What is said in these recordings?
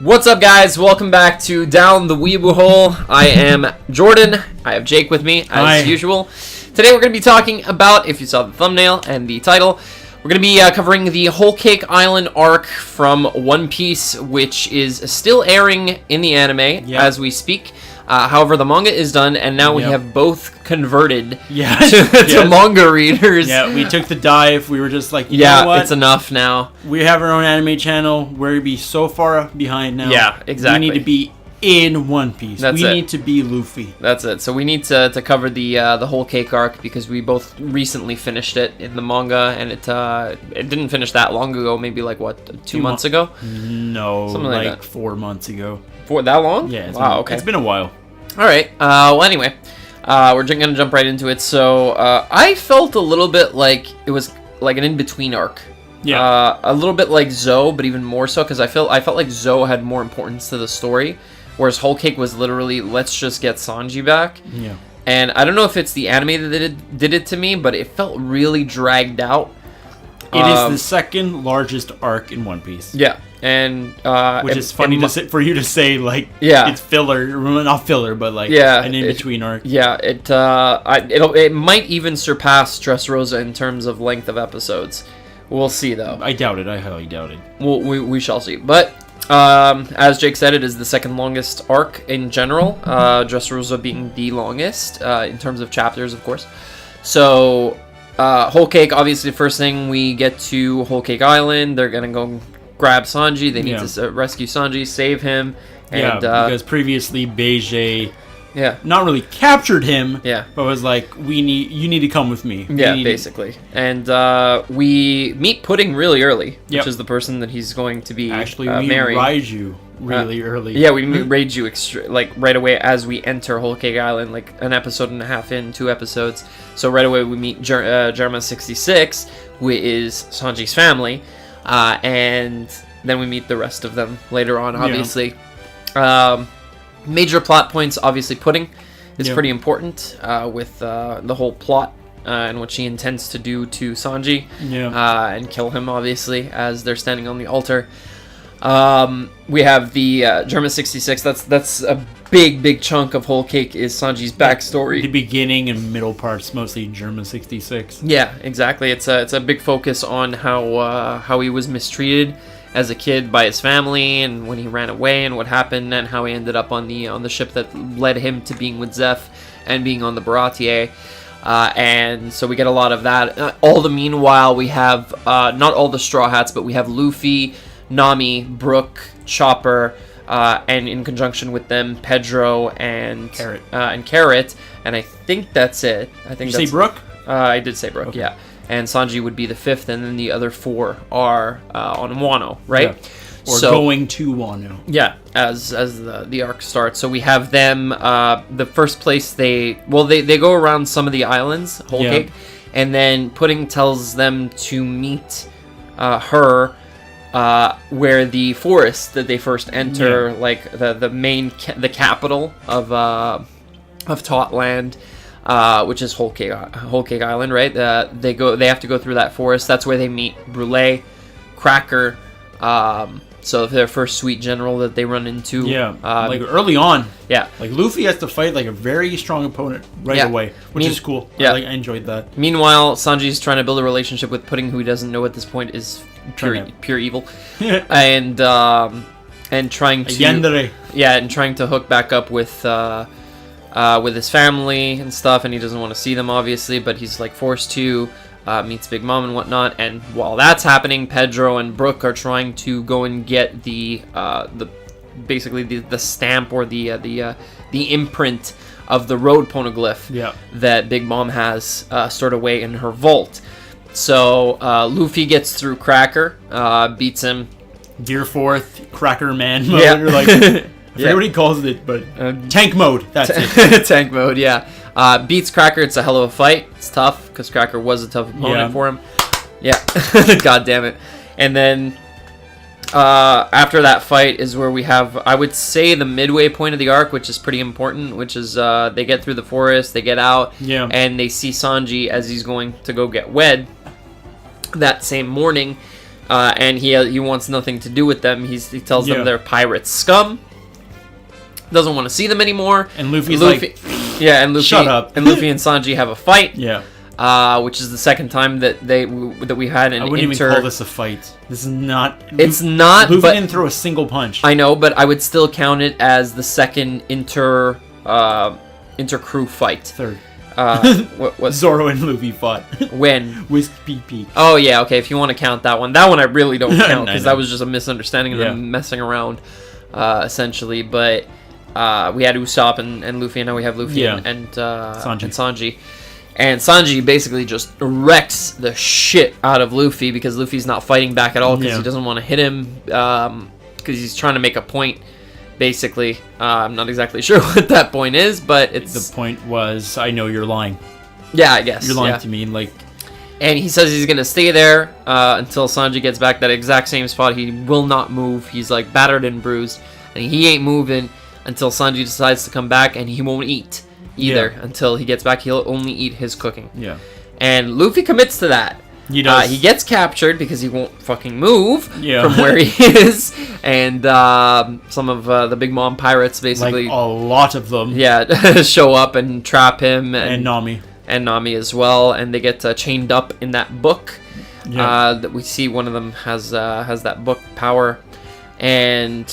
What's up, guys? Welcome back to Down the Weeaboo Hole. I am Jordan. I have Jake with me, as usual. Today we're going to be talking about, if you saw the thumbnail and the title, we're going to be covering the Whole Cake Island arc from One Piece, which is still airing in the anime as we speak. However, the manga is done, and now we have both converted to manga readers. Yeah, we took the dive. We were just like, you know what? It's enough now. We have our own anime channel. We're going to be so far behind now. Yeah, exactly. We need to be in One Piece. We need to be Luffy. That's it. So we need to cover the Whole Cake arc because we both recently finished it in the manga, and it didn't finish that long ago. Maybe like what, 2 months ago? No, something like that. 4 months ago. For that long? Yeah. Wow. Okay. It's been a while. All right. Well, anyway, we're just gonna jump right into it. So I felt a little bit like it was like an in-between arc. Yeah. A little bit like Zoe, but even more so because I felt like Zoe had more importance to the story, whereas Whole Cake was literally let's just get Sanji back. Yeah. And I don't know if it's the anime that did it to me, but it felt really dragged out. It is the second largest arc in One Piece. Yeah. And which is funny for you to say, like, it's filler, not filler, but like an in-between arc. Yeah, it might even surpass Dressrosa in terms of length of episodes. We'll see, though. I doubt it. I highly doubt it. We shall see. But as Jake said, it is the second longest arc in general. Dressrosa being the longest in terms of chapters, of course. So Whole Cake, obviously, the first thing we get to Whole Cake Island. They're gonna go grab Sanji. They need to rescue Sanji, save him. And, because previously Beige, not really captured him, but was like, you need to come with me. Basically. And we meet Pudding really early, which is the person that he's going to be marrying. Raiju really early. Yeah, we meet Raiju like right away as we enter Whole Cake Island, like an episode and a half in, 2 episodes. So right away we meet Germa 66, who is Sanji's family. And then we meet the rest of them later on, obviously. Major plot points, obviously Pudding is pretty important with the whole plot and what she intends to do to Sanji and kill him, obviously, as they're standing on the altar. We have the Germa 66. That's a big chunk of Whole Cake is Sanji's backstory. The beginning and middle parts, mostly Germa 66. Yeah, exactly. It's a big focus on how he was mistreated as a kid by his family, and when he ran away, and what happened, and how he ended up on the ship that led him to being with Zeph and being on the Baratier. And so we get a lot of that. All the meanwhile, we have not all the Straw Hats, but we have Luffy, Nami, Brook, Chopper, and in conjunction with them, Pedro and Carrot. And I think that's it. Did you say Brook? I did say Brook, yeah. And Sanji would be the 5th, and then the other 4 are on Wano, right? Yeah. Or going to Wano. Yeah, as the arc starts. So we have them, the first place they go around some of the islands, Whole Cake, and then Pudding tells them to meet her where the forest that they first enter, like the capital of Totland, which is Whole Cake Island, right? They have to go through that forest. That's where they meet Brûlé, Cracker, so their first sweet general that they run into. Like early on. Yeah. Like Luffy has to fight like a very strong opponent right away, which is cool. Yeah. I enjoyed that. Meanwhile, Sanji's trying to build a relationship with Pudding, who he doesn't know at this point is pure evil. and trying to hook back up with his family and stuff, and he doesn't want to see them, obviously, but he's like forced to. Meets Big Mom and whatnot, and while that's happening, Pedro and Brook are trying to go and get the stamp or the imprint of the road poneglyph that Big Mom has stored away in her vault. So Luffy gets through Cracker, beats him. Gear 4th, Cracker Man mode, or like I forget what he calls it, but tank mode. That's it. Tank mode, yeah. Beats Cracker. It's a hell of a fight. It's tough because Cracker was a tough opponent for him. Yeah. God damn it. And then after that fight is where we have, I would say, the midway point of the arc, which is pretty important, which is they get through the forest, they get out, and they see Sanji as he's going to go get wed that same morning. and he wants nothing to do with them. He tells them they're pirate scum. Doesn't want to see them anymore. And Luffy, and Luffy, shut up. And Luffy and Sanji have a fight. Yeah. Which is the second time that we had an I wouldn't even call this a fight. This is not. It's not. Luffy didn't throw a single punch. I know, but I would still count it as the second inter crew fight. Third. What Zoro and Luffy fought. When? With PP. Oh yeah, okay. If you want to count that one I really don't count because that was just a misunderstanding of them messing around, essentially. But we had Usopp and Luffy, and now we have Luffy and Sanji. And Sanji basically just wrecks the shit out of Luffy because Luffy's not fighting back at all because he doesn't want to hit him because he's trying to make a point, basically. I'm not exactly sure what that point is, but it's... The point was, I know you're lying. Yeah, I guess. You're lying to me, like... And he says he's going to stay there until Sanji gets back that exact same spot. He will not move. He's, like, battered and bruised. And he ain't moving until Sanji decides to come back, and he won't eat either until he gets back. He'll only eat his cooking. Yeah. And Luffy commits to that. He does. He gets captured because he won't fucking move from where he is. And some of the Big Mom pirates basically... Like a lot of them. Yeah, show up and trap him. And Nami. And Nami as well. And they get chained up in that book. Yeah. That we see one of them has that book power. And...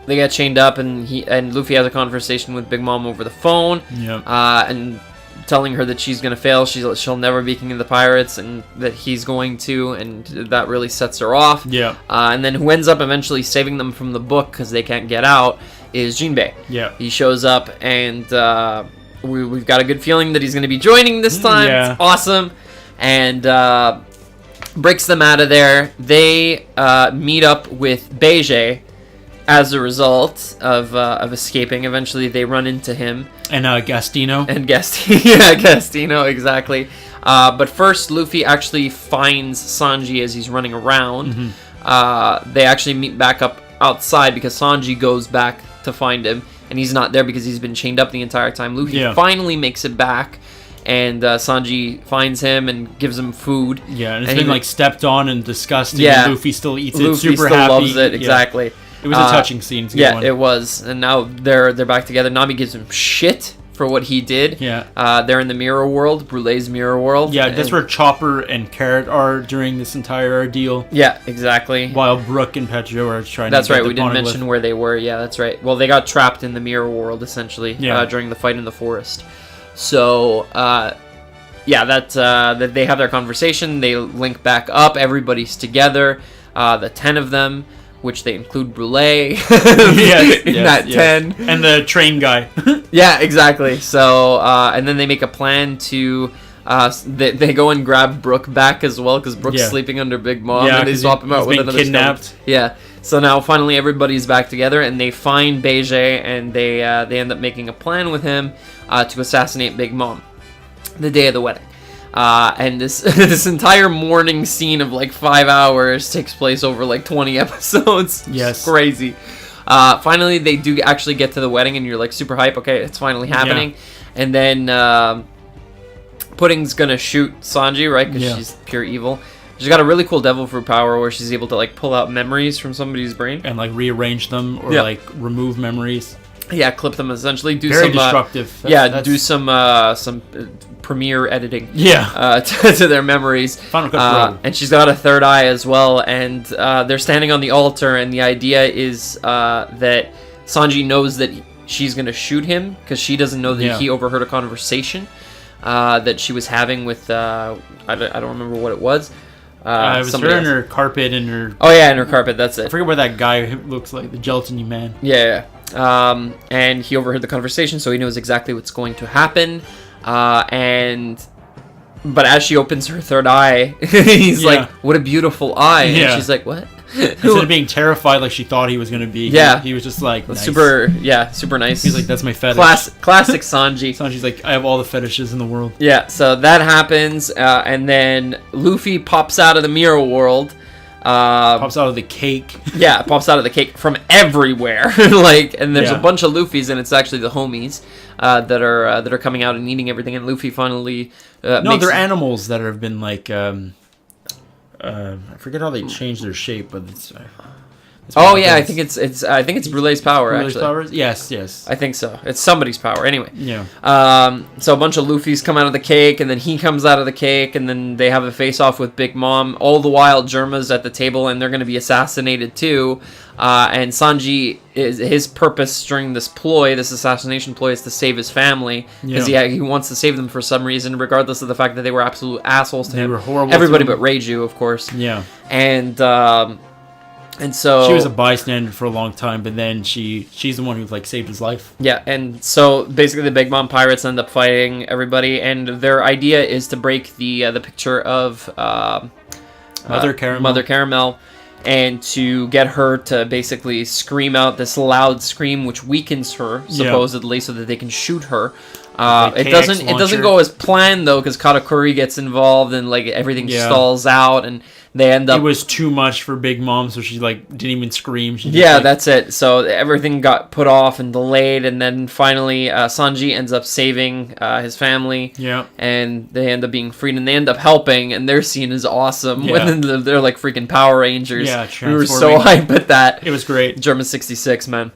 they get chained up, and Luffy has a conversation with Big Mom over the phone, and telling her that she's gonna fail. She'll never be king of the pirates, and that he's going to, and that really sets her off. Yeah. And then who ends up eventually saving them from the book because they can't get out is Jinbei. Yeah. He shows up, and we've got a good feeling that he's gonna be joining this time. Yeah. It's awesome, and breaks them out of there. They meet up with Beige. As a result of escaping, eventually they run into him. And Gastino. And Gastino, exactly. But first, Luffy actually finds Sanji as he's running around. Mm-hmm. They actually meet back up outside because Sanji goes back to find him. And he's not there because he's been chained up the entire time. Luffy finally makes it back. And Sanji finds him and gives him food. Yeah, and it's been like stepped on and disgusting. Yeah. And Luffy still eats it, Luffy super still happy. Loves it, exactly. Yeah. It was a touching scene. It was. And now they're back together. Nami gives him shit for what he did. Yeah. They're in the mirror world, Brulee's mirror world. Yeah, that's where Chopper and Carrot are during this entire ordeal. Yeah, exactly. While Brook and Petro are trying That's to right, we didn't mention where they were. Yeah, that's right. Well, they got trapped in the mirror world, essentially, during the fight in the forest. So, that they have their conversation. They link back up. Everybody's together. The 10 of them. Which they include Brule in that 10. And the train guy. Yeah, exactly. So, and then they make a plan to... they go and grab Brook back as well, because Brook's sleeping under Big Mom, and they swap him out with another kidnapped. Skeleton. Yeah. So now finally everybody's back together, and they find Beige, and they end up making a plan with him to assassinate Big Mom the day of the wedding. And this entire morning scene of like 5 hours takes place over like 20 episodes. Yes. It's crazy. Finally, they do actually get to the wedding, and you're like super hype. Okay, it's finally happening. Yeah. And then Pudding's gonna shoot Sanji, right? Because she's pure evil. She's got a really cool devil fruit power where she's able to like pull out memories from somebody's brain and like rearrange them or like remove memories. Yeah, clip them essentially. Do very some destructive. do some Premiere editing. Yeah, to their memories. Final Cut Pro. And she's got a third eye as well. And they're standing on the altar, and the idea is that Sanji knows that she's gonna shoot him because she doesn't know that he overheard a conversation that she was having with I don't remember what it was. It was her in her carpet and her. Oh yeah, in her carpet. That's it. I forget what that guy looks like. The gelatiny man. Yeah. And he overheard the conversation, so he knows exactly what's going to happen. But as she opens her third eye, he's like, "What a beautiful eye!" And she's like, "What?" Instead of being terrified like she thought he was going to be, he was just like nice. super nice. He's like, "That's my fetish." Classic Sanji. Sanji's like, "I have all the fetishes in the world." Yeah. So that happens, and then Luffy pops out of the mirror world. Pops out of the cake. Yeah, pops out of the cake from everywhere. And there's a bunch of Luffys, and it's actually the homies that are coming out and eating everything. And Luffy finally they're animals that have been like I forget how they changed their shape, but it's oh yeah, I think it's Brulee's power. Brulee's actually, power? Yes. I think so. It's somebody's power anyway. Yeah. So a bunch of Luffy's come out of the cake, and then he comes out of the cake, and then they have a face-off with Big Mom. All the while, Germa's at the table, and they're going to be assassinated too. And Sanji, his purpose during this assassination ploy, is to save his family because he wants to save them for some reason, regardless of the fact that they were absolute assholes to him. They were horrible. Everybody but Reiju, of course. Yeah. And so she was a bystander for a long time, but then she's the one who like saved his life. Yeah, and so basically the Big Mom pirates end up fighting everybody, and their idea is to break the picture of Mother Caramel, and to get her to basically scream out this loud scream, which weakens her supposedly, so that they can shoot her. It doesn't go as planned though, because Katakuri gets involved and like everything stalls out, and they end up. It was too much for Big Mom, so she like didn't even scream. That's it. So everything got put off and delayed, and then finally Sanji ends up saving his family. Yeah. And they end up being freed, and they end up helping, and their scene is awesome. Yeah. When they're like freaking Power Rangers. Yeah, we were so hyped at that. It was great. German 66, man.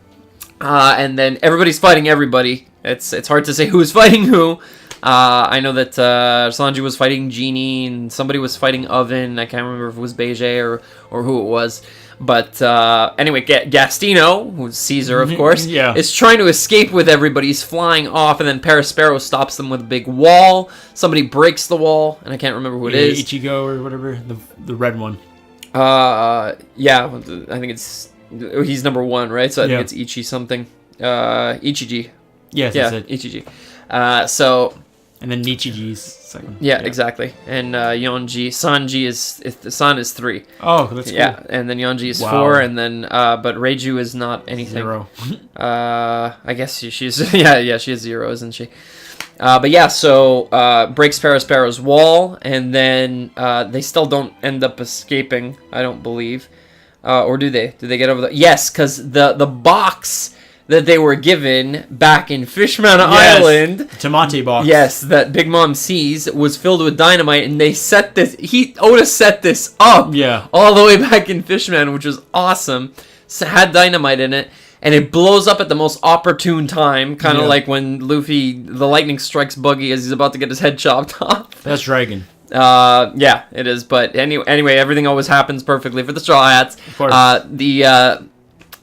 And then everybody's fighting everybody. It's hard to say who's fighting who. I know that Sanji was fighting Genie, and somebody was fighting Oven. I can't remember if it was Beige or who it was. But anyway, Gastino, who's Caesar, of course, is trying to escape with everybody. He's flying off, and then Perospero stops them with a big wall. Somebody breaks the wall, and I can't remember who it is. Ichigo or whatever, the red one. I think he's number 1, right? So I think it's Ichi something. Ichiji. Yes, that's it. Ichiji. And then Nichiji's second. Yeah, exactly. And Sanji the San is 3. Oh, that's cool. Yeah, and then Yonji is 4, and then but Reiju is not anything. 0. I guess she's she is 0, isn't she? But yeah, so breaks Perospero's wall, and then they still don't end up escaping, I don't believe. Or do they? Do they get over the... Yes, because the box that they were given back in Fishman Island... Tamate box. Yes, that Big Mom sees was filled with dynamite, and they set this... Oda set this up all the way back in Fishman, which was awesome. So had dynamite in it, and it blows up at the most opportune time, kind of like when Luffy, the lightning strikes Buggy as he's about to get his head chopped off. That's Dragon. Yeah, it is. But anyway, everything always happens perfectly for the Straw Hats. Of course.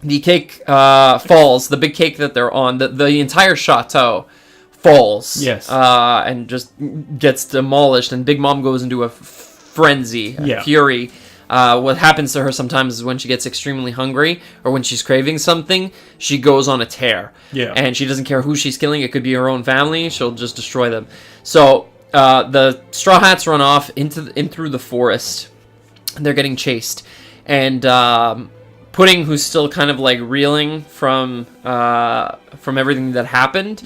The cake falls. The big cake that they're on, the entire chateau falls. Yes. And just gets demolished, and Big Mom goes into a frenzy, a fury. What happens to her sometimes is when she gets extremely hungry or when she's craving something, she goes on a tear. Yeah. And she doesn't care who she's killing. It could be her own family. She'll just destroy them. So the Straw Hats run off in through the forest. And they're getting chased. And Pudding, who's still kind of like reeling from everything that happened,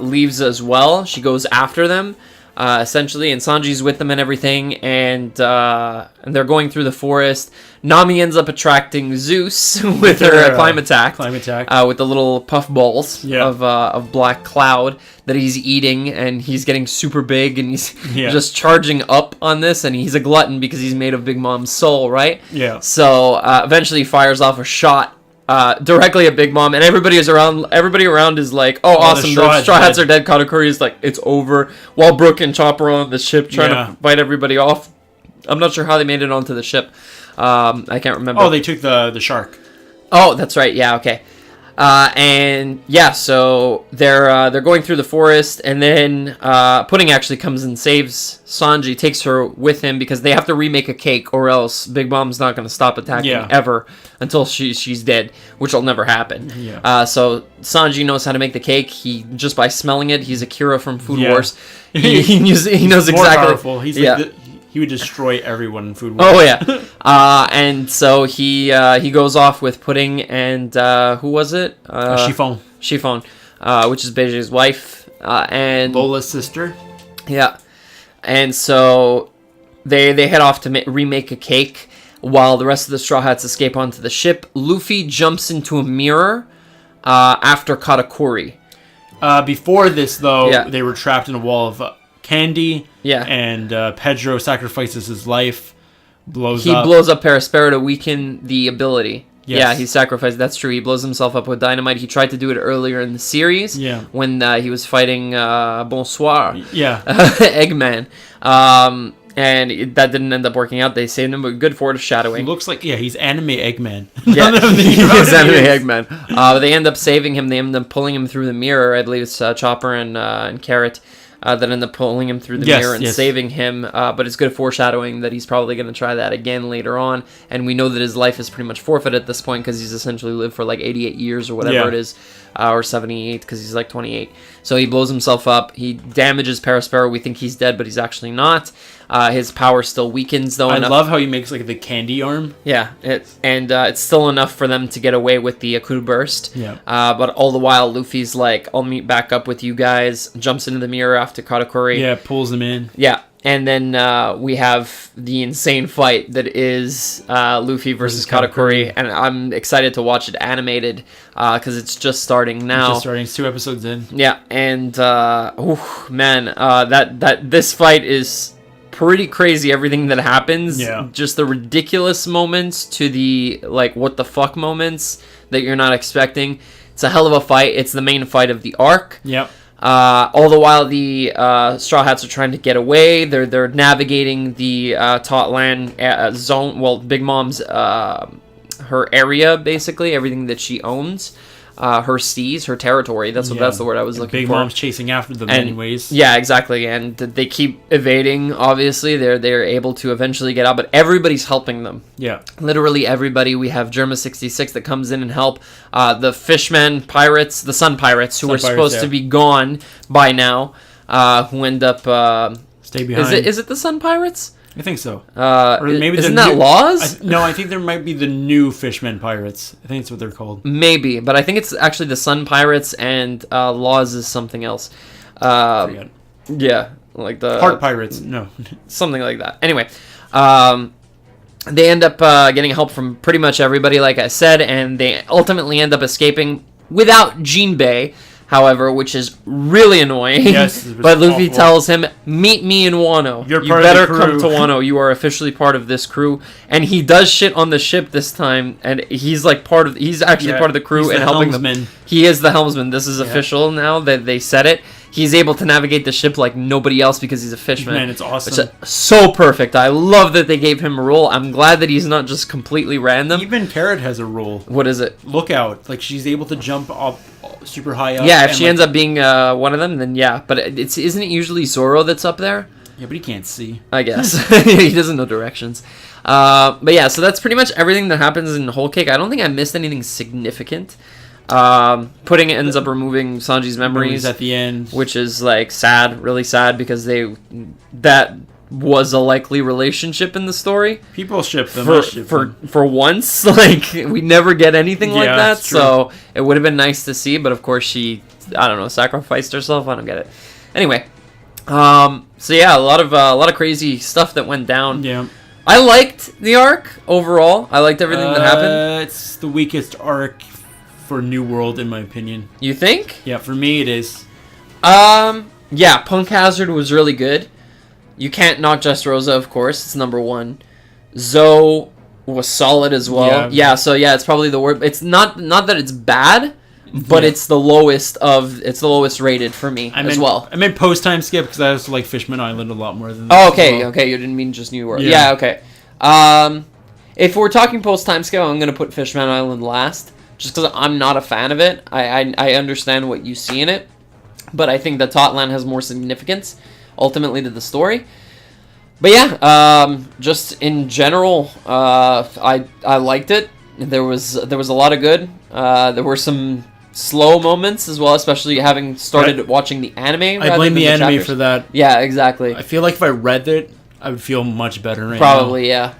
leaves as well. She goes after them. Essentially, and Sanji's with them and everything, and they're going through the forest. Nami ends up attracting Zeus with her climb attack, with the little puff balls of black cloud that he's eating, and he's getting super big, and he's just charging up on this, and he's a glutton because he's made of Big Mom's soul, right? Yeah. So eventually, he fires off a shot directly at Big Mom, and everybody around is like, oh, awesome, the Straw Hats are dead. Katakuri is like, it's over, while Brook and Chopper are on the ship trying to fight everybody off. I'm not sure how they made it onto the ship. I can't remember. Oh, they took the shark. Oh, that's right. Yeah, okay. So they're going through the forest, and then Pudding actually comes and saves Sanji, takes her with him because they have to remake a cake, or else Big Mom's not going to stop attacking ever until she's dead, which will never happen. Yeah. So Sanji knows how to make the cake. He just by smelling it, he's Akira from Food Wars. He knows exactly. More powerful. He's like he would destroy everyone in Food Wars. Oh yeah. And so he goes off with Pudding and who was it? Chiffon. Chiffon, which is Beige's wife, and Lola's sister. Yeah. And so they head off to remake a cake while the rest of the Straw Hats escape onto the ship. Luffy jumps into a mirror after Katakuri. Before this, though, they were trapped in a wall of candy. Yeah. And Pedro sacrifices his life blows up Perospero to weaken the ability. Yes. Yeah, he sacrificed. That's true. He blows himself up with dynamite. He tried to do it earlier in the series. Yeah. When he was fighting Bonsoir. Yeah. Eggman. And that didn't end up working out. They saved him, but good foreshadowing. He looks like, he's anime Eggman. Yeah, he's anime Eggman. They end up saving him. They end up pulling him through the mirror. I believe it's Chopper and Carrot that end up pulling him through the mirror and saving him. But it's good foreshadowing that he's probably going to try that again later on. And we know that his life is pretty much forfeit at this point because he's essentially lived for like 88 years or whatever it is. Or 78 because he's like 28. So he blows himself up. He damages Perospero. We think he's dead, but he's actually not. His power still weakens, though. I love how he makes like the candy arm. Yeah, it's still enough for them to get away with the Aku burst. Yeah. But all the while, Luffy's like, "I'll meet back up with you guys." Jumps into the mirror after Katakuri. Yeah, pulls him in. Yeah. And then we have the insane fight that is Luffy versus Katakuri. And I'm excited to watch it animated because it's just starting now. It's just starting. It's 2 episodes in. Yeah, and this fight is pretty crazy. Everything that happens. Yeah. Just the ridiculous moments to the like what the fuck moments that you're not expecting. It's a hell of a fight. It's the main fight of the arc. Yep. All the while, the Straw Hats are trying to get away. They're navigating the Totland zone. Well, Big Mom's her area, basically everything that she owns, her seas, her territory. That's the word I was looking for. Big Mom's chasing after them, anyways. Yeah, exactly. And they keep evading. Obviously, they're able to eventually get out, but everybody's helping them. Yeah, literally everybody. We have Germa 66 that comes in and help. The Fishmen pirates, the Sun Pirates, who were supposed to be gone by now, who end up stay behind. Is it the Sun Pirates? I think so. Or maybe isn't that Laws? No, I think there might be the new Fishmen Pirates. I think that's what they're called. Maybe, but I think it's actually the Sun Pirates, and Laws is something else. Forget. Yeah, like the Heart Pirates. No, something like that. Anyway, they end up getting help from pretty much everybody, like I said, and they ultimately end up escaping without Jinbei. However, which is really annoying. Yes, but Luffy tells him, "Meet me in Wano. You better come to Wano. You are officially part of this crew." And he does shit on the ship this time, and he's like he's actually part of the crew and helping them. He is the helmsman. This is official now that they said it. He's able to navigate the ship like nobody else because he's a fishman. Man, it's awesome. So perfect. I love that they gave him a role. I'm glad that he's not just completely random. Even Carrot has a role. What is it? Lookout. Like she's able to jump up super high up. Yeah, if she ends up being one of them, then yeah. But isn't it usually Zoro that's up there? Yeah, but he can't see. I guess. He doesn't know directions. But yeah, so that's pretty much everything that happens in Whole Cake. I don't think I missed anything significant. Pudding ends up removing Sanji's memories at the end, which is like sad, really sad, because that was a likely relationship in the story. People ship them for once. Like we never get anything like that, so it would have been nice to see. But of course, she sacrificed herself. I don't get it. Anyway, so yeah, a lot of crazy stuff that went down. Yeah. I liked the arc overall. I liked everything that happened. It's the weakest arc for New World, in my opinion. You think? Yeah, for me it is. Yeah, Punk Hazard was really good. You can't knock Just Rosa, of course. It's number 1. Zoe was solid as well. Yeah, so yeah, it's probably the worst. It's not that it's bad, but it's the lowest rated for me as well. I meant post time skip because I also like Fishman Island a lot more than. Oh, okay, okay. You didn't mean just New World. Yeah, okay. If we're talking post time skip, I'm gonna put Fishman Island last. Just because I'm not a fan of it. I understand what you see in it, but I think that Totland has more significance, ultimately, to the story. But yeah, just in general, I liked it. There was a lot of good. There were some slow moments as well, especially having started watching the anime. I blame the anime for that. Yeah, exactly. I feel like if I read it, I would feel much better right now. Probably, yeah.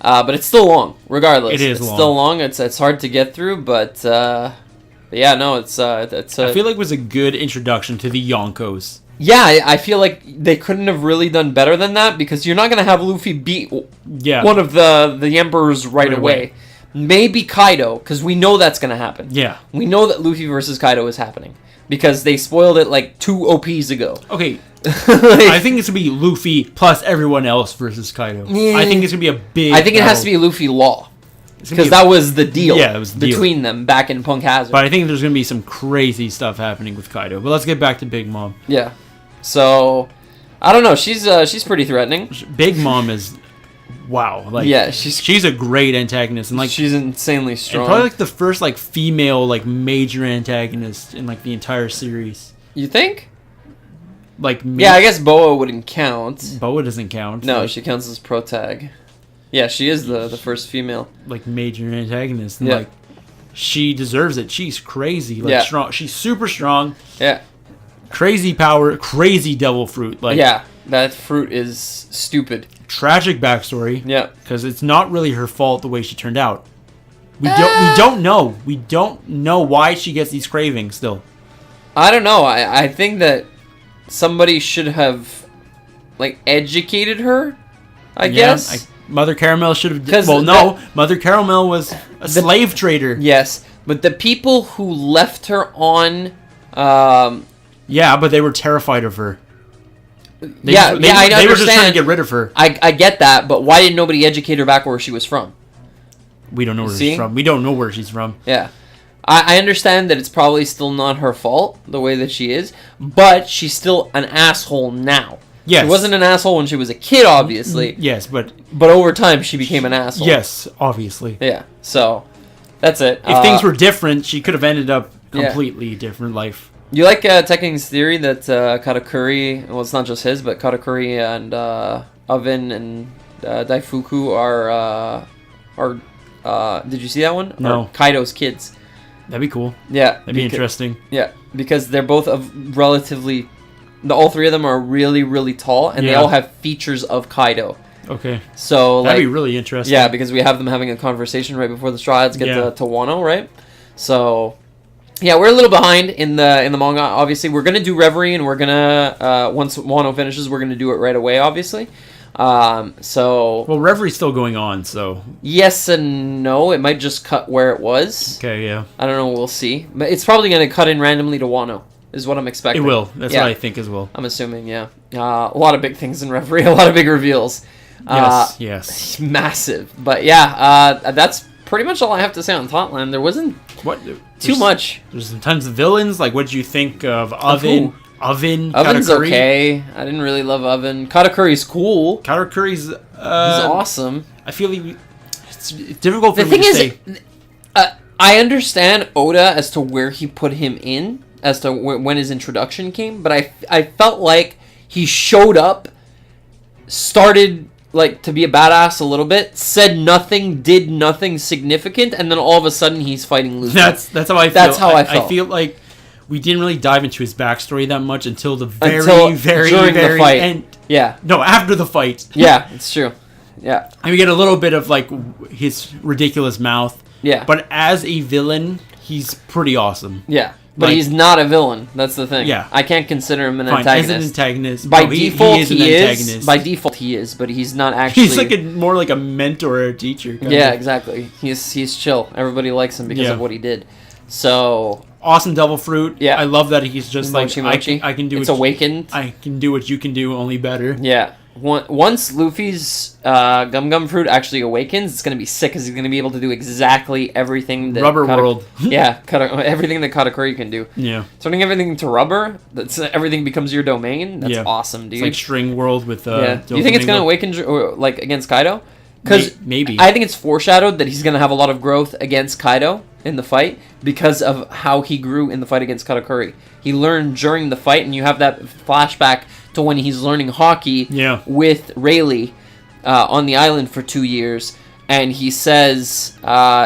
But it's still long, regardless. It's long. Still long. It's hard to get through, but yeah, no, it's. I feel like it was a good introduction to the Yonkos. Yeah, I feel like they couldn't have really done better than that because you're not gonna have Luffy beat one of the emperors right away. maybe Kaido, because we know that's going to happen. Yeah. We know that Luffy versus Kaido is happening, because they spoiled it like 2 OPs ago. Okay. I think it's going to be Luffy plus everyone else versus Kaido. Yeah. I think it's going to be a big I think it has to be Luffy Law. Because that was the deal between them back in Punk Hazard. But I think there's going to be some crazy stuff happening with Kaido. But let's get back to Big Mom. Yeah. So, I don't know. She's pretty threatening. Big Mom is... Wow. Like, yeah, she's a great antagonist. And like she's insanely strong. And probably like the first like female like major antagonist in like the entire series. You think? Like yeah, I guess Boa wouldn't count. Boa doesn't count. No, like, she counts as protag. Yeah, she is the first female. Like, major antagonist. And, like, she deserves it. She's crazy. Like, strong. She's super strong. Yeah. Crazy power. Crazy devil fruit. Like, yeah, that fruit is stupid. Tragic backstory. Yeah. Because it's not really her fault the way she turned out. We don't know. We don't know why she gets these cravings still. I don't know. I think that somebody should have, like, educated her, I guess. Mother Caramel should have... Well, no. Mother Caramel was a slave trader. Yes. But the people who left her on... yeah, but they were terrified of her. I understand. They were just trying to get rid of her. I get that, but why didn't nobody educate her back where she was from? We don't know where she's from. We don't know where she's from. Yeah. I understand that it's probably still not her fault, the way that she is, but she's still an asshole now. Yes. She wasn't an asshole when she was a kid, obviously. Yes, but over time, she became an asshole. Yes, obviously. Yeah, so that's it. If things were different, she could have ended up completely different life. You like Tekken's theory that Katakuri, well, it's not just his, but Katakuri and Oven and Daifuku are did you see that one? No. Or Kaido's kids. That'd be cool. Yeah. That'd be interesting. Yeah, because they're both of relatively... all 3 of them are really, really tall, and they all have features of Kaido. Okay. So, that'd be really interesting. Yeah, because we have them having a conversation right before the Straw Hats get to Wano, right? So, yeah, we're a little behind in the manga. Obviously, we're gonna do Reverie, and we're gonna once Wano finishes, we're gonna do it right away. Obviously. Well, Reverie's still going on, so... Yes and no. It might just cut where it was. Okay, yeah. I don't know. We'll see. But it's probably going to cut in randomly to Wano, is what I'm expecting. It will. That's what I think as well. I'm assuming, yeah. A lot of big things in Reverie. A lot of big reveals. Yes. Massive. But, yeah, that's pretty much all I have to say on Totland. There wasn't too much. There's tons of villains. Like, what did you think of Oven? Oven's Katakuri? okay. I didn't really love Oven. Katakuri's cool. Katakuri's he's awesome. I feel it's difficult for me to say. I understand Oda as to where he put him in, as to when his introduction came, but I felt like he showed up, started like to be a badass a little bit, said nothing, did nothing significant, and then all of a sudden he's fighting Luffy. That's how I feel. That's how I felt. I feel like we didn't really dive into his backstory that much until the very during the fight. end. Yeah. No, after the fight. Yeah, it's true. Yeah. And we get a little bit of like his ridiculous mouth. Yeah. But as a villain, he's pretty awesome. Yeah. But he's not a villain. That's the thing. Yeah. I can't consider him an antagonist. As an antagonist. By default, he is. By default, he is, but he's not actually... He's like more like a mentor or a teacher. Yeah, exactly. He's chill. Everybody likes him because of what he did. So... Awesome devil fruit. Yeah. I love that he's just Mochi like, I can do it's awakened. I can do what you can do, only better. Yeah. Once Luffy's Gum Fruit actually awakens, it's going to be sick because he's going to be able to do exactly everything that... World. Yeah, everything that Katakuri can do. Yeah. Turning everything to rubber, everything becomes your domain. That's awesome, dude. It's like String World with... Do you think it's going to awaken like against Kaido? Because maybe. I think it's foreshadowed that he's going to have a lot of growth against Kaido in the fight because of how he grew in the fight against Katakuri. He learned during the fight, and you have that flashback to when he's learning hockey with Rayleigh on the island for 2 years, and he says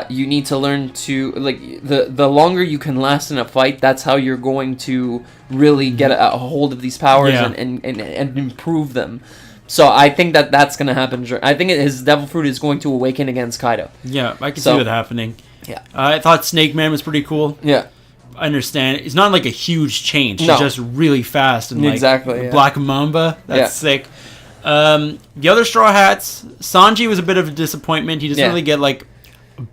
you need to learn to, like, the longer you can last in a fight, that's how you're going to really get a hold of these powers and improve them. So I think that's going to happen. I think his Devil Fruit is going to awaken against Kaido. Yeah, I can see that happening. Yeah, I thought Snake Man was pretty cool. Yeah. I understand. It's not like a huge change. She's just really fast. And like Black Mamba. That's sick. The other Straw Hats, Sanji was a bit of a disappointment. He doesn't really get like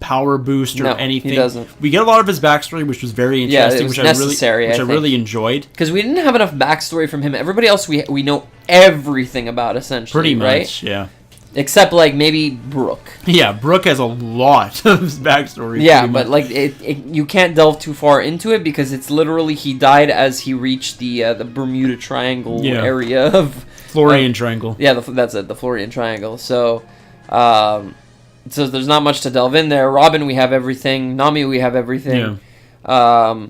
power boost or anything. He doesn't. We get a lot of his backstory, which was very interesting, it was necessary, which I really enjoyed. Because we didn't have enough backstory from him. Everybody else we know everything about, essentially. Pretty much, right? yeah. Except, like, maybe Brooke. Yeah, Brooke has a lot of his backstory. Yeah, but, like, you can't delve too far into it because it's literally he died as he reached the Bermuda Triangle area of... Florian Triangle. Yeah, that's it, the Florian Triangle. So, so there's not much to delve in there. Robin, we have everything. Nami, we have everything. Yeah.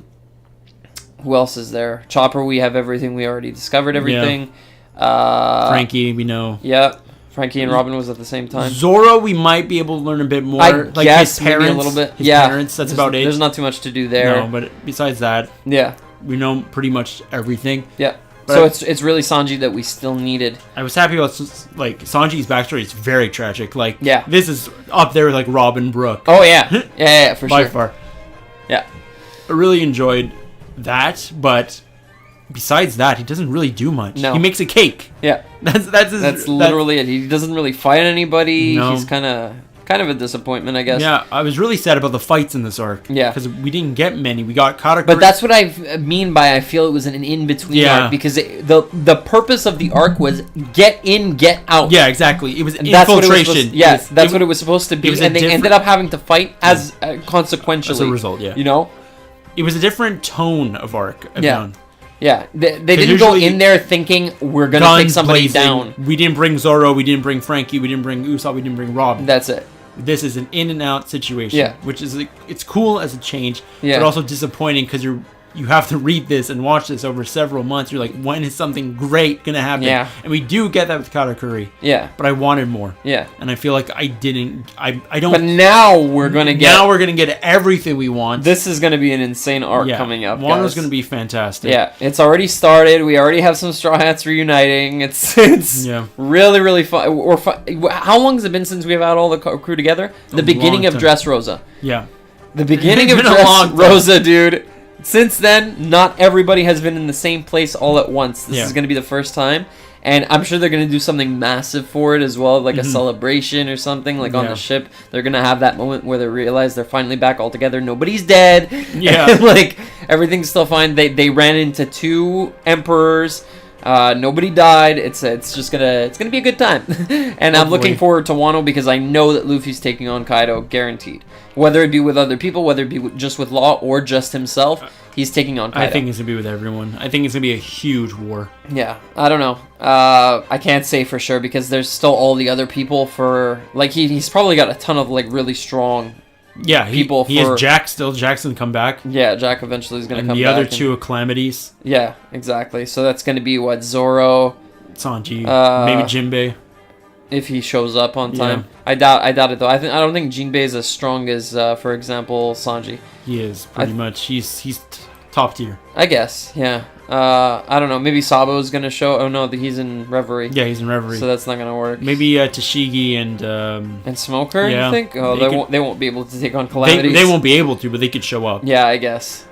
Who else is there? Chopper, we have everything. We already discovered everything. Yeah. Frankie, we know. Yeah. Frankie and Robin was at the same time. Zoro, we might be able to learn a bit more. I guess his parents, maybe a little bit. His parents, that's about it. There's not too much to do there. No, but besides that, we know pretty much everything. Yeah. But so it's really Sanji that we still needed. I was happy about, like, Sanji's backstory is very tragic. Like, yeah. This is up there with, like, Robin Brooke. Oh, yeah. Yeah, for sure. By far. Yeah. I really enjoyed that, but besides that, he doesn't really do much. No. He makes a cake. Yeah. That's literally it. He doesn't really fight anybody. No. He's kind of a disappointment, I guess. Yeah, I was really sad about the fights in this arc. Yeah. Because we didn't get many. We got Katakuri. But that's what I mean by I feel it was an in-between arc. Because the purpose of the arc was get in, get out. Yeah, exactly. It was infiltration. Yes, that's what it was supposed to be. And they ended up having to fight as consequentially. As a result, yeah. You know? It was a different tone of arc. Yeah, they didn't go in there thinking we're going to take somebody down. We didn't bring Zoro, we didn't bring Frankie, we didn't bring Usopp, we didn't bring Robin. That's it. This is an in and out situation, which is it's cool as a change, but also disappointing because you have to read this and watch this over several months. You're like, when is something great gonna happen? Yeah. And we do get that with Katakuri. Yeah. But I wanted more. Yeah. And I feel like I didn't. I don't. But now we're gonna get. Now we're gonna get everything we want. This is gonna be an insane arc coming up. Wano's gonna be fantastic. Yeah. It's already started. We already have some Straw Hats reuniting. It's really really fun. How long has it been since we've had all the crew together? The beginning of Dressrosa. Yeah. The beginning of Dressrosa, dude. Since then, not everybody has been in the same place all at once. This is going to be the first time. And I'm sure they're going to do something massive for it as well, like a celebration or something, like on the ship. They're going to have that moment where they realize they're finally back all together. Nobody's dead. Yeah. Like, everything's still fine. They ran into 2 emperors. Nobody died. It's gonna be a good time. And hopefully. I'm looking forward to Wano because I know that Luffy's taking on Kaido, guaranteed. Whether it be with other people, whether it be just with Law or just himself, he's taking on Kaido. I think it's gonna be with everyone. I think it's gonna be a huge war. Yeah, I don't know. I can't say for sure because there's still all the other people for like he's probably got a ton of like really strong. Yeah, he has Jack still. Jackson come back. Yeah, Jack eventually is going to come back. And the other 2 are Calamities. Yeah, exactly. So that's going to be what, Zoro, Sanji, maybe Jinbei, if he shows up on time. I doubt it though. I don't think Jinbei is as strong as, for example, Sanji. He is pretty much. He's top tier. I guess. Yeah. I don't know. Maybe Sabo's gonna show. Oh no, he's in Reverie. Yeah, he's in Reverie. So that's not gonna work. Maybe Tashigi and Smoker. You think? Oh, they won't be able to take on Calamities. They won't be able to, but they could show up. Yeah, I guess.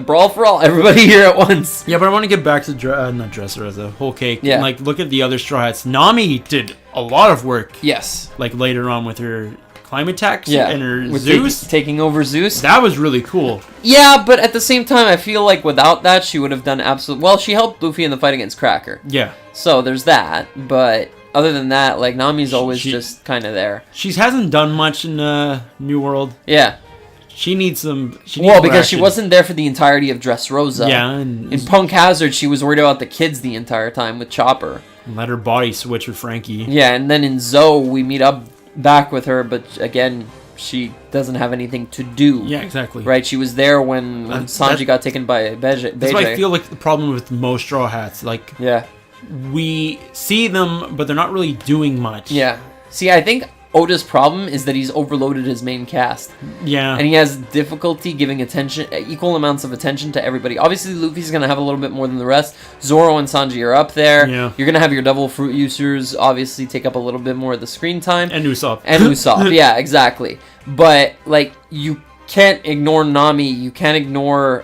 Brawl for all, everybody here at once. Yeah, but I want to get back to not Dressrosa, Whole Cake. Yeah. And, like, look at the other Straw Hats. Nami did a lot of work. Yes. Like later on with her climate tax and her with Zeus taking over Zeus. That was really cool. Yeah, but at the same time, I feel like without that, she would have done absolute. Well, she helped Luffy in the fight against Cracker. Yeah. So there's that, but other than that, like Nami's always just kind of there. She hasn't done much in New World. Yeah. She needs some. Because action. She wasn't there for the entirety of Dressrosa. Yeah. In Punk Hazard, she was worried about the kids the entire time with Chopper. And let her body switch with Frankie. Yeah, and then in Zoe, we meet up back with her, but again, she doesn't have anything to do. Yeah, exactly. Right? She was there when Sanji got taken by Beijing. That's why I feel like the problem with most Straw Hats. Like, we see them, but they're not really doing much. Yeah. See, I think Oda's problem is that he's overloaded his main cast. Yeah. And he has difficulty giving equal amounts of attention to everybody. Obviously, Luffy's going to have a little bit more than the rest. Zoro and Sanji are up there. Yeah. You're going to have your double fruit users obviously take up a little bit more of the screen time. And Usopp. Yeah, exactly. But, like, you can't ignore Nami. You can't ignore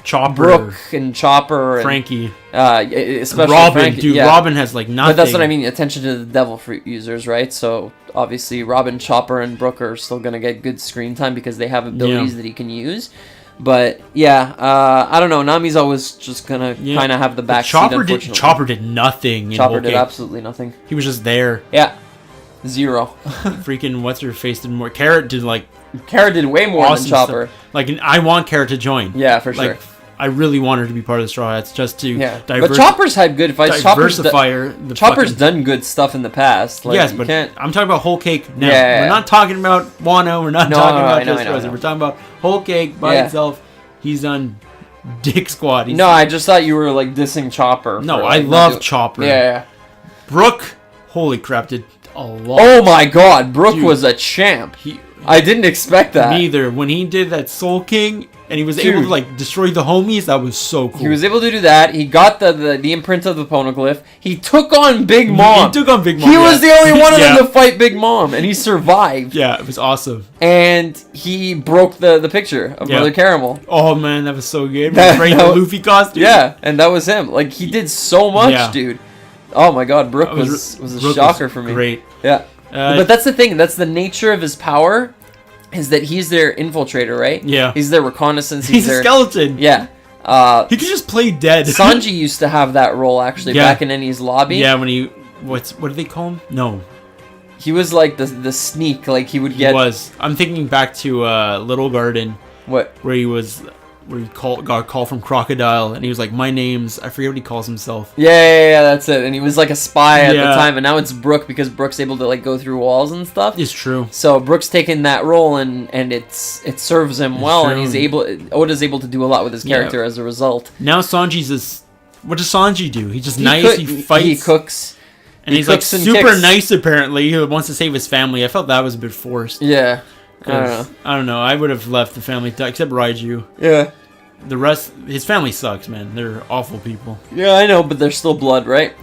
Chopper, Brooke and Chopper, and, Frankie, especially Robin. Frankie. Dude, yeah. Robin has like nothing. But that's what I mean. Attention to the devil fruit users, right? So obviously, Robin, Chopper, and Brooke are still gonna get good screen time because they have abilities that he can use. But yeah, I don't know. Nami's always just gonna kind of have the back seat. Chopper did nothing. Chopper did absolutely nothing. He was just there. Yeah, zero. Freaking what's her face did more. Carrot did like. Carrot did way more than Chopper. Stuff. Like, I want Carrot to join. Yeah, for sure. Like, I really want her to be part of the Straw Hats just to But Chopper's had good fights. Chopper's done good stuff in the past. Like, yes, but I'm talking about Whole Cake now. We're not talking about Wano. We're not talking about Just Frozen. We're talking about Whole Cake by itself. He's done Dick Squad. I just thought you were like dissing Chopper. No, I love Chopper. Yeah. Brooke, holy crap, did a lot. Oh my God, Brooke was a champ. I didn't expect that. Neither. When he did that Soul King and he was able to like destroy the homies, that was so cool. He was able to do that. He got the imprint of the poneglyph. He took on Big Mom. He was the only one of them to fight Big Mom, and he survived. Yeah, it was awesome. And he broke the picture of Brother Caramel. Oh man, that was so good. Wearing the Luffy costume. Yeah, and that was him. Like, he did so much, dude. Oh my God, Brooke was a shocker for me. Great. Yeah. But that's the thing. That's the nature of his power, is that he's their infiltrator, right? Yeah. He's their reconnaissance. He's a skeleton. Yeah. He could just play dead. Sanji used to have that role, actually, back in Eni's lobby. Yeah, when he... What do they call him? No. He was like the sneak. Like, he would get... He was. I'm thinking back to Little Garden. What? Where he got a call from Crocodile, and he was like, my name's... I forget what he calls himself. Yeah, that's it. And he was like a spy at the time, and now it's Brooke, because Brooke's able to like go through walls and stuff. It's true. So Brooke's taken that role, and it serves him well, and Oda's able to do a lot with his character as a result. Now Sanji's what does Sanji do? He's just nice, he fights. He cooks. And he's like super nice, apparently. He wants to save his family. I felt that was a bit forced. Yeah. I don't know. I would have left the family, except Raiju. Yeah. The rest, his family sucks, man. They're awful people. Yeah, I know, but they're still blood, right?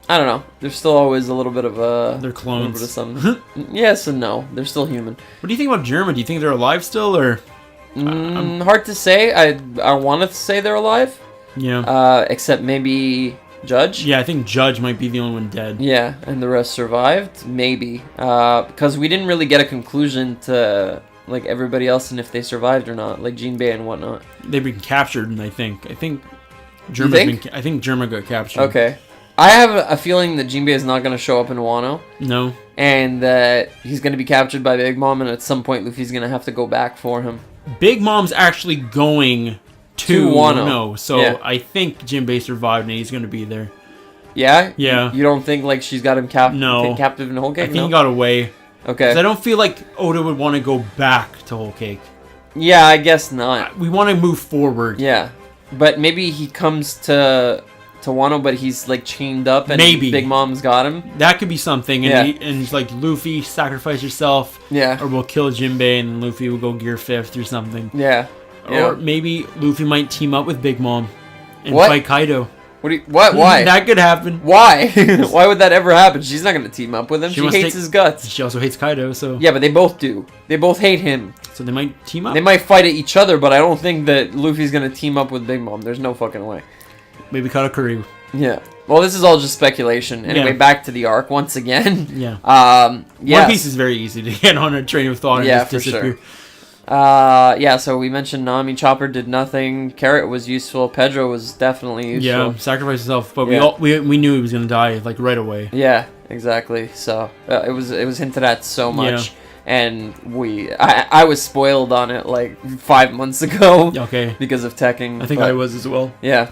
I don't know. There's still always a little bit of they're clones. A little bit of something. Yes and no. They're still human. What do you think about Germa? Do you think they're alive still, or? Hard to say. I want to say they're alive. Yeah. Except maybe Judge. Yeah, I think Judge might be the only one dead. Yeah, and the rest survived. Maybe. Because we didn't really get a conclusion to like everybody else and if they survived or not, like Jinbei and whatnot. They've been captured, and I think Germa got captured. Okay. I have a feeling that Jinbei is not going to show up in Wano. No. And that he's going to be captured by Big Mom, and at some point Luffy's going to have to go back for him. Big Mom's actually going to Wano. So I think Jinbei survived, and he's going to be there. Yeah? Yeah. You don't think like she's got him captive in Whole Cake? I think he got away. Okay. Because I don't feel like Oda would want to go back to Whole Cake. Yeah, I guess not. We want to move forward. Yeah. But maybe he comes to Wano, but he's like chained up, and Big Mom's got him. That could be something. And he's like, Luffy, sacrifice yourself. Yeah. Or we'll kill Jinbei, and Luffy will go Gear 5th or something. Yeah. Or maybe Luffy might team up with Big Mom and fight Kaido. What? Why? That could happen. Why? Why would that ever happen? She's not going to team up with him. She hates his guts. She also hates Kaido, so... Yeah, but they both do. They both hate him. So they might team up? They might fight at each other, but I don't think that Luffy's going to team up with Big Mom. There's no fucking way. Maybe Katakuri. Yeah. Well, this is all just speculation. Anyway, back to the arc once again. Yeah. One Piece is very easy to get on a train of thought and just disappear. Sure. So we mentioned Nami. Chopper did nothing. Carrot was useful. Pedro was definitely useful. Yeah, sacrificed himself, but we knew he was gonna die like right away. Yeah, exactly. So it was hinted at so much, and I was spoiled on it like 5 months ago. Okay. Because of Tekking. I think I was as well. Yeah.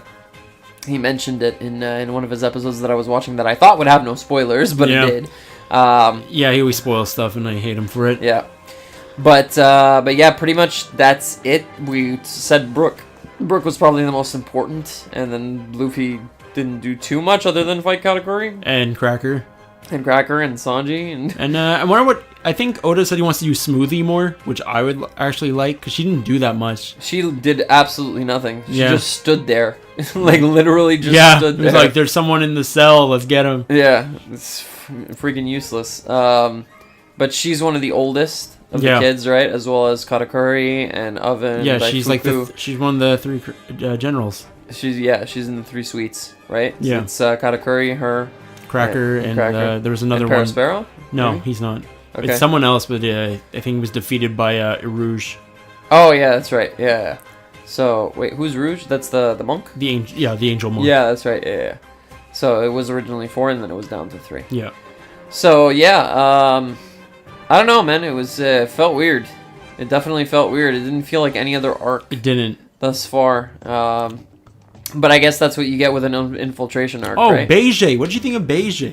He mentioned it in one of his episodes that I was watching that I thought would have no spoilers, but it did. He always spoils stuff, and I hate him for it. Yeah. But yeah, pretty much that's it. We said Brooke. Brooke was probably the most important, and then Luffy didn't do too much other than fight Katakuri. And Cracker. And Cracker and Sanji. And I wonder what... I think Oda said he wants to use Smoothie more, which I would actually like, because she didn't do that much. She did absolutely nothing. She just stood there. Like, literally just stood there. It was like, there's someone in the cell, let's get him. Yeah, it's freaking useless. But she's one of the oldest. of the kids, right? As well as Katakuri and Oven. Yeah, and she's like she's one of the three generals. She's in the three suites, right? Yeah, so it's Katakuri, her, Cracker, and there was another one. Sparrow? No, maybe? He's not. Okay. It's someone else, but I think he was defeated by Rouge. Oh yeah, that's right. Yeah. So wait, who's Rouge? That's the monk. The angel monk. Yeah, that's right. Yeah. So it was originally 4, and then it was down to 3. Yeah. So yeah, I don't know, man. It was felt weird. It definitely felt weird. It didn't feel like any other arc. It didn't thus far. But I guess that's what you get with an infiltration arc. Oh, right? Beige. What did you think of Beige?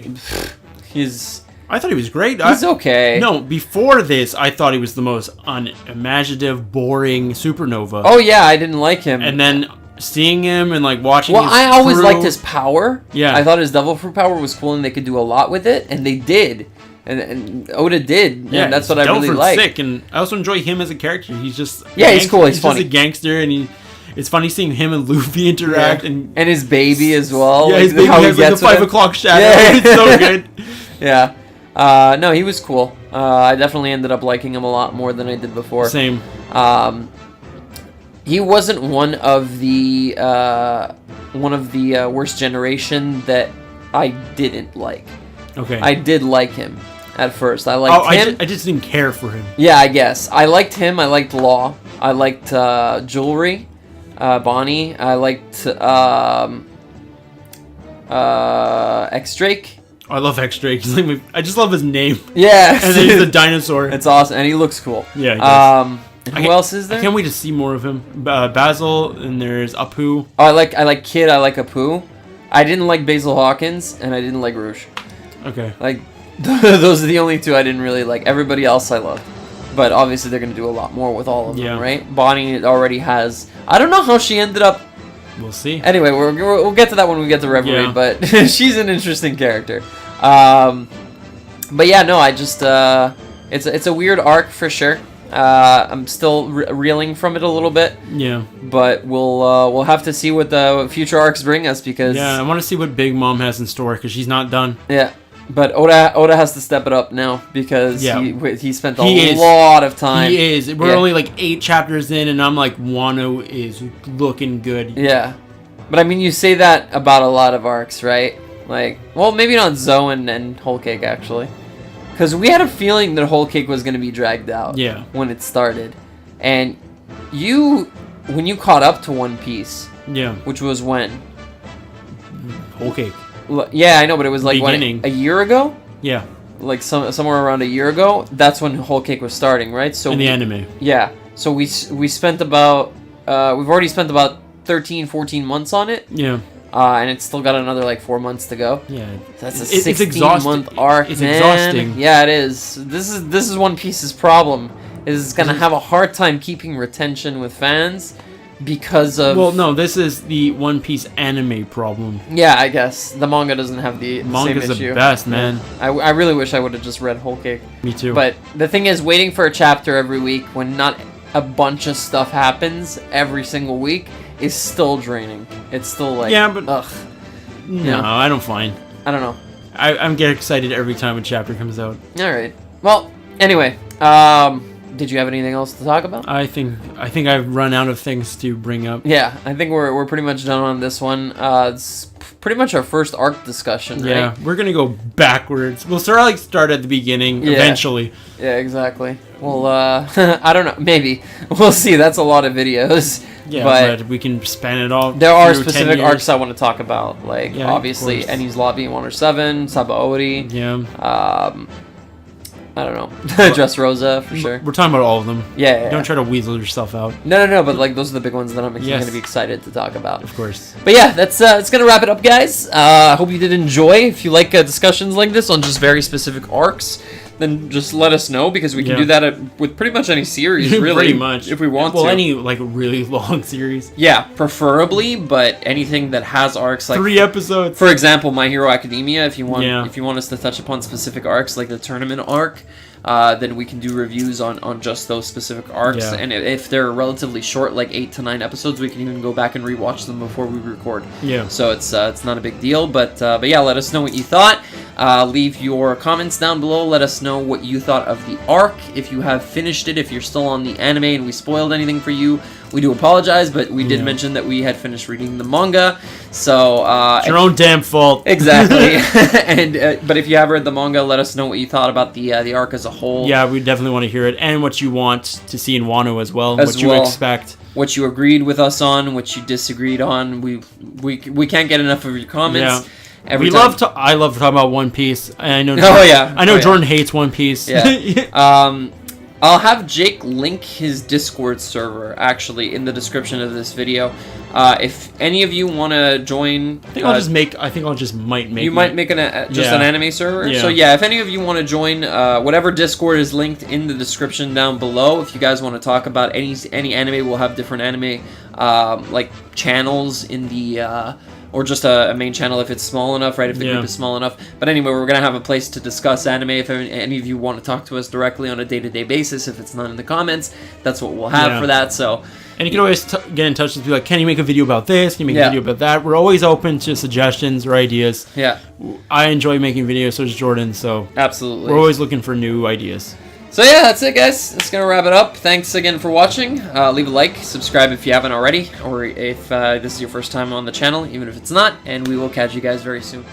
I thought he was great. He's okay. No, before this, I thought he was the most unimaginative, boring supernova. Oh yeah, I didn't like him. And then seeing him and like watching. Well, I always liked his power. Yeah, I thought his devil fruit power was cool, and they could do a lot with it, and they did. And Oda did. Yeah, and that's what I really like. Sick, and I also enjoy him as a character. He's just he's cool. He's funny. Just a gangster, and it's funny seeing him and Luffy interact, and his baby as well. Yeah, like, his baby has like a 5 o'clock shadow. Yeah. It's so good. Yeah. No, he was cool. I definitely ended up liking him a lot more than I did before. Same. He wasn't one of the worst generation that I didn't like. Okay. I did like him at first. I liked him. I just didn't care for him. Yeah, I guess. I liked him. I liked Law. I liked Jewelry. Bonnie. I liked X-Drake. I love X-Drake. I just love his name. Yeah. And then he's a dinosaur. It's awesome. And he looks cool. Yeah, he does. Who else is there? I can't wait to see more of him. Basil, and there's Apu. Oh, I like Kid. I like Apu. I didn't like Basil Hawkins, and I didn't like Rouge. Okay. Like, those are the only two I didn't really like. Everybody else I loved. But obviously they're going to do a lot more with all of them, right? Bonnie already has... I don't know how she ended up... We'll see. Anyway, we'll get to that when we get to Reverie, but she's an interesting character. But yeah, no, I just... it's a weird arc for sure. I'm still reeling from it a little bit. Yeah. But we'll have to see what the future arcs bring us because... Yeah, I want to see what Big Mom has in store because she's not done. Yeah. But Oda has to step it up now because he spent a lot of time. He is. We're only like 8 chapters in, and I'm like, Wano is looking good. Yeah. But I mean, you say that about a lot of arcs, right? Like, well, maybe not Zoan and Whole Cake, actually. Because we had a feeling that Whole Cake was going to be dragged out when it started. And when you caught up to One Piece, which was when? Whole Cake. Yeah, I know, but it was like a year ago? Yeah. Like somewhere around a year ago. That's when Whole Cake was starting, right? So in the anime. Yeah. So we spent about we've already spent about 13, 14 months on it. Yeah. And it's still got another like 4 months to go. Yeah. That's a 16-month arc. It's exhausting. Yeah, it is. This is One Piece's problem. Is it's gonna have a hard time keeping retention with fans. Because of... Well, no, this is the One Piece anime problem. Yeah, I guess. The manga doesn't have the same issue. Manga's the best, man. I really wish I would have just read Whole Cake. Me too. But the thing is, waiting for a chapter every week when not a bunch of stuff happens every single week is still draining. It's still like... Yeah, but... Ugh. No, I don't find. I don't know. I'm get excited every time a chapter comes out. Alright. Well, anyway. Did you have anything else to talk about? I think I've run out of things to bring up. Yeah, I think we're pretty much done on this one. It's pretty much our first arc discussion, right? Yeah, we're gonna go backwards. We'll start at the beginning eventually. Yeah, exactly. Well, I don't know. Maybe we'll see. That's a lot of videos. Yeah, but we can span it all. There are specific arcs I want to talk about, like obviously Enies Lobby 107, Sabaody. Yeah. I don't know. Dress Rosa, for sure. We're talking about all of them. Yeah. Don't try to weasel yourself out. No, but like those are the big ones that I'm going to be excited to talk about. Of course. But yeah, that's it's going to wrap it up, guys. I hope you did enjoy. If you like discussions like this on just very specific arcs, then just let us know because we can do that with pretty much any series, really. Pretty much. If we want to. Well, any like really long series. Yeah, preferably, but anything that has arcs like 3 episodes. For example, My Hero Academia, if you want us to touch upon specific arcs like the tournament arc, then we can do reviews on just those specific arcs. Yeah. And if they're relatively short, like 8 to 9 episodes, we can even go back and rewatch them before we record. Yeah. So it's not a big deal, but yeah, let us know what you thought. Leave your comments down below. Let us know what you thought of the arc. If you have finished it, if you're still on the anime and we spoiled anything for you, we do apologize, but we did mention that we had finished reading the manga. So it's your own damn fault. Exactly. And but if you have read the manga, let us know what you thought about the arc as a whole. Yeah, we definitely want to hear it, and what you want to see in Wano as well. What you expect. What you agreed with us on, what you disagreed on. We can't get enough of your comments. Yeah. I love talking about One Piece. I know. Jordan hates One Piece. Yeah. I'll have Jake link his Discord server actually in the description of this video. If any of you want to join, I think I'll just make. You might make an anime server. Yeah. So yeah, if any of you want to join, whatever Discord is linked in the description down below. If you guys want to talk about any anime, we'll have different anime like channels in the. Or just a main channel if it's small enough, right? If the group is small enough. But anyway, we're going to have a place to discuss anime. If any of you want to talk to us directly on a day-to-day basis, if it's not in the comments, that's what we'll have for that. So, and you can always get in touch with people like, can you make a video about this? Can you make a video about that? We're always open to suggestions or ideas. Yeah. I enjoy making videos, so does Jordan. So absolutely. We're always looking for new ideas. So yeah, that's it, guys. That's going to wrap it up. Thanks again for watching. Leave a like, subscribe if you haven't already, or if this is your first time on the channel, even if it's not, and we will catch you guys very soon.